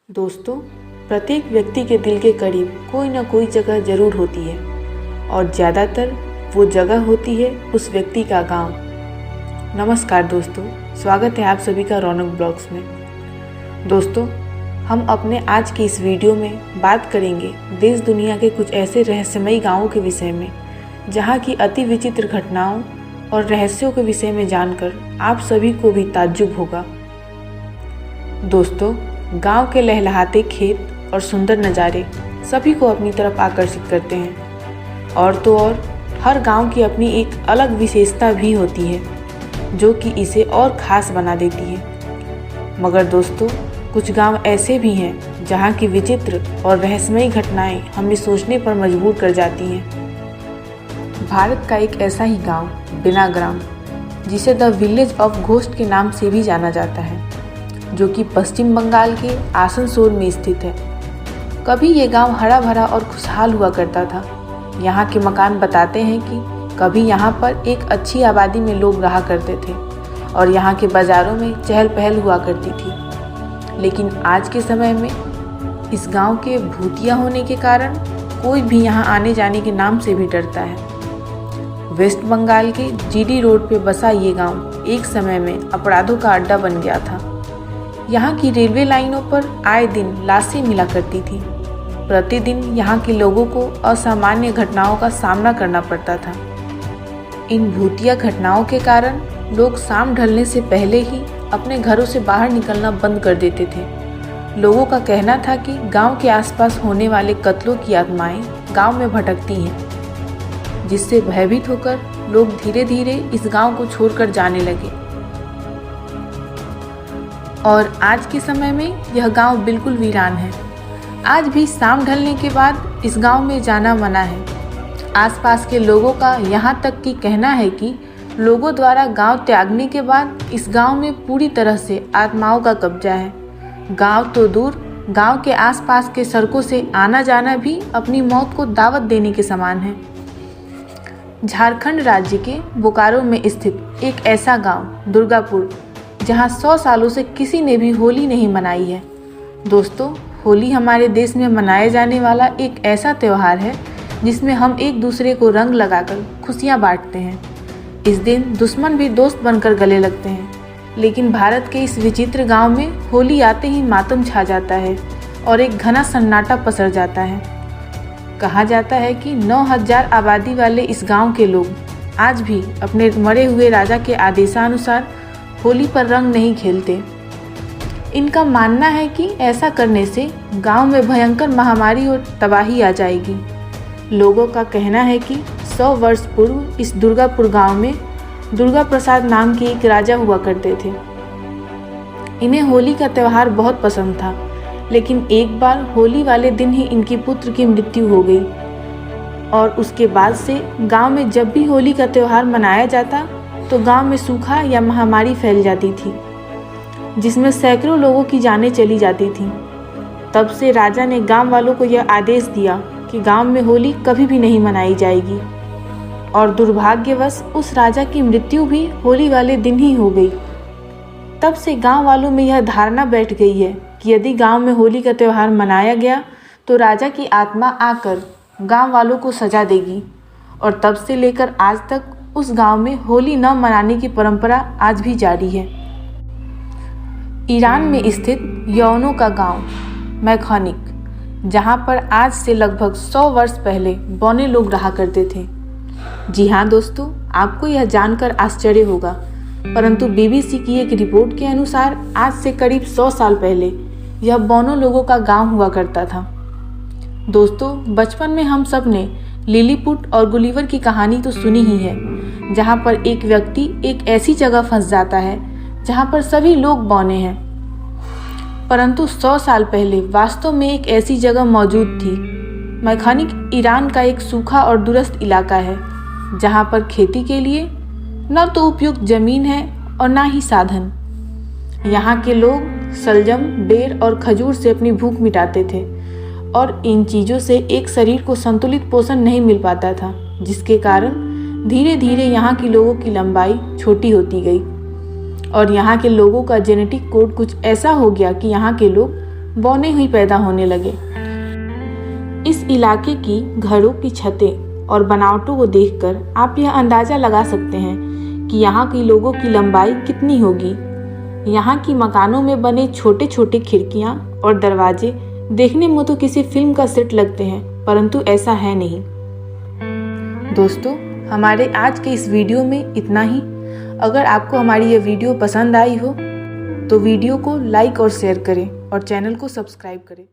दोस्तों, प्रत्येक व्यक्ति के दिल के करीब कोई ना कोई जगह जरूर होती है और ज़्यादातर वो जगह होती है उस व्यक्ति का गांव। नमस्कार दोस्तों, स्वागत है आप सभी का रौनक ब्लॉग्स में। दोस्तों, हम अपने आज की इस वीडियो में बात करेंगे देश दुनिया के कुछ ऐसे रहस्यमयी गांवों के विषय में जहां की अति विचित्र घटनाओं और रहस्यों के विषय में जानकर आप सभी को भी ताज्जुब होगा। दोस्तों, गांव के लहलहाते खेत और सुंदर नज़ारे सभी को अपनी तरफ आकर्षित करते हैं और तो और हर गांव की अपनी एक अलग विशेषता भी होती है जो कि इसे और ख़ास बना देती है। मगर दोस्तों, कुछ गांव ऐसे भी हैं जहां की विचित्र और रहस्यमयी घटनाएं हमें सोचने पर मजबूर कर जाती हैं। भारत का एक ऐसा ही गांव बिनाग्राम, जिसे द विलेज ऑफ घोस्ट के नाम से भी जाना जाता है, जो कि पश्चिम बंगाल के आसनसोल में स्थित है। कभी ये गांव हरा भरा और खुशहाल हुआ करता था। यहाँ के मकान बताते हैं कि कभी यहाँ पर एक अच्छी आबादी में लोग रहा करते थे और यहाँ के बाज़ारों में चहल पहल हुआ करती थी। लेकिन आज के समय में इस गांव के भूतिया होने के कारण कोई भी यहाँ आने जाने के नाम से भी डरता है। वेस्ट बंगाल के जीडी रोड पे बसा ये गांव एक समय में अपराधों का अड्डा बन गया था। यहाँ की रेलवे लाइनों पर आए दिन लाशें मिला करती थी। प्रतिदिन यहाँ के लोगों को असामान्य घटनाओं का सामना करना पड़ता था। इन भूतिया घटनाओं के कारण लोग शाम ढलने से पहले ही अपने घरों से बाहर निकलना बंद कर देते थे। लोगों का कहना था कि गांव के आसपास होने वाले कत्लों की आत्माएं गांव में भटकती हैं, जिससे भयभीत होकर लोग धीरे धीरे इस गांव को छोड़कर जाने लगे। और आज के समय में यह गांव बिल्कुल वीरान है। आज भी शाम ढलने के बाद इस गांव में जाना मना है। आसपास के लोगों का यहाँ तक कि कहना है कि लोगों द्वारा गांव त्यागने के बाद इस गांव में पूरी तरह से आत्माओं का कब्जा है। गांव तो दूर, गांव के आसपास के सड़कों से आना जाना भी अपनी मौत को दावत देने के समान है। झारखंड राज्य के बोकारो में स्थित एक ऐसा गांव दुर्गापुर, जहां 100 सालों से किसी ने भी होली नहीं मनाई है। दोस्तों, होली हमारे देश में मनाया जाने वाला एक ऐसा त्यौहार है जिसमें हम एक दूसरे को रंग लगाकर खुशियां बांटते हैं। इस दिन दुश्मन भी दोस्त बनकर गले लगते हैं। लेकिन भारत के इस विचित्र गांव में होली आते ही मातम छा जाता है और एक घना सन्नाटा पसर जाता है। कहा जाता है कि 9000 आबादी वाले इस गाँव के लोग आज भी अपने मरे हुए राजा के आदेशानुसार होली पर रंग नहीं खेलते। इनका मानना है कि ऐसा करने से गांव में भयंकर महामारी और तबाही आ जाएगी। लोगों का कहना है कि 100 वर्ष पूर्व इस दुर्गापुर गांव में दुर्गा प्रसाद नाम के एक राजा हुआ करते थे। इन्हें होली का त्यौहार बहुत पसंद था, लेकिन एक बार होली वाले दिन ही इनके पुत्र की मृत्यु हो गई और उसके बाद से गांव में जब भी होली का त्यौहार मनाया जाता तो गांव में सूखा या महामारी फैल जाती थी, जिसमें सैकड़ों लोगों की जानें चली जाती थीं। तब से राजा ने गांव वालों को यह आदेश दिया कि गांव में होली कभी भी नहीं मनाई जाएगी और दुर्भाग्यवश उस राजा की मृत्यु भी होली वाले दिन ही हो गई। तब से गांव वालों में यह धारणा बैठ गई है कि यदि गांव में होली का त्यौहार मनाया गया तो राजा की आत्मा आकर गांव वालों को सजा देगी। और तब से लेकर आज तक उस गांव में होली न मनाने की परंपरा आज भी जारी है। ईरान में स्थित यौनों का गांव मैखानिक, जहां पर आज से लगभग 100 वर्ष पहले बौने लोग रहा करते थे। जी हाँ दोस्तों, आपको यह जानकर आश्चर्य होगा, परंतु बीबीसी की एक रिपोर्ट के अनुसार आज से करीब 100 साल पहले यह बौनों लोगों का गांव हुआ करता था। दोस्तों, बचपन में हम सब ने लिलीपुट और गुलिवर की कहानी तो सुनी ही है, जहां पर एक व्यक्ति एक ऐसी जगह फंस जाता है जहां पर सभी लोग बौने हैं। परंतु 100 साल पहले वास्तव में एक ऐसी जगह मौजूद थी। मैखानिक ईरान का एक सूखा और दूरस्थ इलाका है, जहां पर खेती के लिए न तो उपयुक्त जमीन है और न ही साधन। यहाँ के लोग सलजम, बेर और खजूर से अपनी भूख मिटाते थे और इन चीज़ों से एक शरीर को संतुलित पोषण नहीं मिल पाता था, जिसके कारण धीरे धीरे यहाँ के लोगों की लंबाई छोटी होती गई और यहाँ के लोगों का जेनेटिक कोड कुछ ऐसा हो गया कि यहाँ के लोग बौने हुई पैदा होने लगे। इस इलाके की घरों की छतें और बनावटों को देखकर आप यह अंदाज़ा लगा सकते हैं कि यहाँ के लोगों की लंबाई कितनी होगी। यहाँ की मकानों में बने छोटे छोटे खिड़कियाँ और दरवाजे देखने में तो किसी फिल्म का सेट लगते हैं, परंतु ऐसा है नहीं। दोस्तों, हमारे आज के इस वीडियो में इतना ही। अगर आपको हमारी यह वीडियो पसंद आई हो तो वीडियो को लाइक और शेयर करें और चैनल को सब्सक्राइब करें।